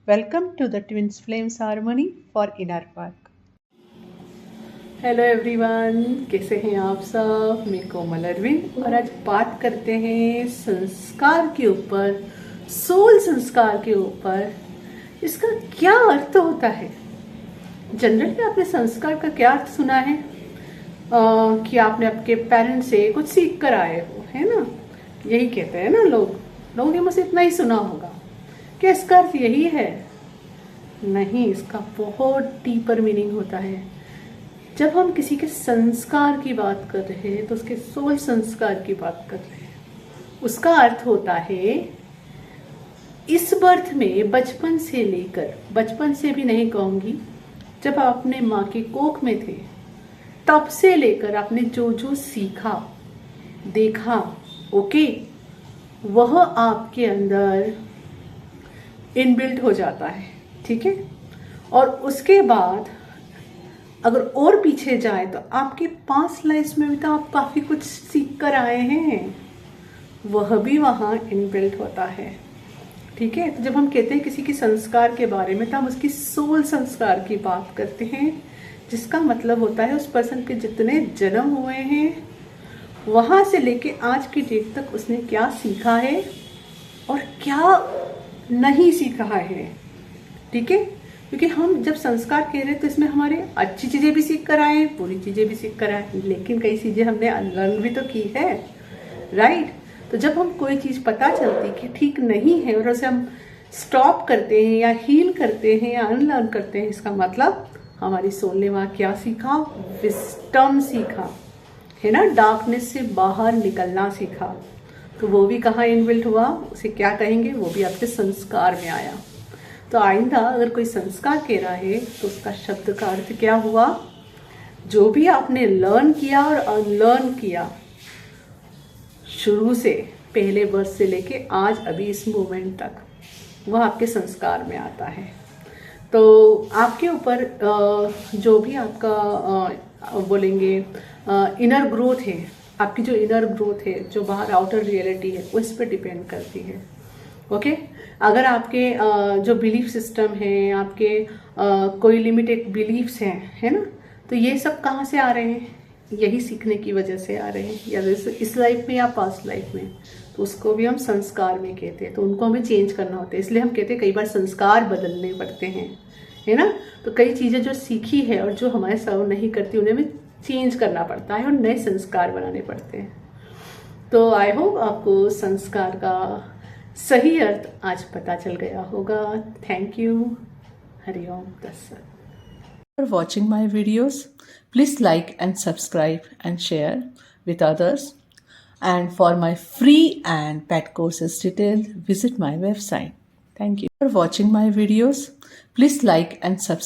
Welcome to the Twins Flames Harmony for Inner Park. Hello everyone, कैसे हैं आप सब। मैं कोमल अरविंद और आज बात करते हैं संस्कार के ऊपर, सोल संस्कार के ऊपर। इसका क्या अर्थ होता है। जनरली आपने संस्कार का क्या अर्थ सुना है कि आपने आपके पेरेंट्स से कुछ सीख कर आए हो, है ना। यही कहते हैं ना लोगों ने मुझसे इतना ही सुना होगा। क्या इसका अर्थ यही है? नहीं, इसका बहुत डीपर मीनिंग होता है। जब हम किसी के संस्कार की बात कर रहे हैं तो उसके सोल संस्कार की बात कर रहे हैं। उसका अर्थ होता है इस बर्थ में बचपन से लेकर, बचपन से भी नहीं कहूंगी, जब आप अपने माँ के कोख में थे तब से लेकर आपने जो जो सीखा देखा, ओके, वह आपके अंदर इनबिल्ट हो जाता है, ठीक है। और उसके बाद अगर और पीछे जाए तो आपके पास्ट लाइफ में भी तो आप काफी कुछ सीख कर आए हैं, वह भी वहां इनबिल्ट होता है, ठीक है। तो जब हम कहते हैं किसी के संस्कार के बारे में तो हम उसकी सोल संस्कार की बात करते हैं, जिसका मतलब होता है उस पर्सन के जितने जन्म हुए हैं वहां से लेके आज की डेट तक उसने क्या सीखा है और क्या नहीं सीखा है, ठीक है। क्योंकि हम जब संस्कार कह रहे हैं तो इसमें हमारे अच्छी चीजें भी सीख कर आए, बुरी चीजें भी सीख कर आए, लेकिन कई चीजें हमने अनलर्न भी तो की है, राइट। तो जब हम कोई चीज पता चलती कि ठीक नहीं है और उसे हम स्टॉप करते हैं या हील करते हैं या अनलर्न करते हैं, इसका मतलब हमारी सोल ने वहां क्या सीखा, विस्डम सीखा, है ना। डार्कनेस से बाहर निकलना सीखा। तो वो भी कहाँ इनबिल्ट हुआ, उसे क्या कहेंगे, वो भी आपके संस्कार में आया। तो आइंदा अगर कोई संस्कार कह रहा है तो उसका शब्द का अर्थ क्या हुआ, जो भी आपने लर्न किया और अनलर्न किया शुरू से, पहले वर्ष से लेके आज अभी इस मोमेंट तक, वह आपके संस्कार में आता है। तो आपके ऊपर जो भी आपका बोलेंगे इनर ग्रोथ है, आपकी जो इनर ग्रोथ है, जो बाहर आउटर रियलिटी है, उस पर डिपेंड करती है, ओके। अगर आपके जो बिलीफ सिस्टम है, आपके कोई लिमिटेड बिलीफ्स हैं, है ना, तो ये सब कहाँ से आ रहे हैं, यही सीखने की वजह से आ रहे हैं, या इस लाइफ में या पास्ट लाइफ में, तो उसको भी हम संस्कार में कहते हैं। तो उनको हमें चेंज करना होता है, इसलिए हम कहते हैं कई बार संस्कार बदलने पड़ते हैं, है ना। तो कई चीज़ें जो सीखी है और जो हमारे सर्व नहीं करती उन्हें हमें चेंज करना पड़ता है और नए संस्कार बनाने पड़ते हैं। तो आई होप आपको संस्कार का सही अर्थ आज पता चल गया होगा। Thank you. हरिओम तत्सत। For watching my videos, please like and subscribe and share with others. And for my free and pet courses details, visit my website. Thank you for watching my videos. Please like and subscribe.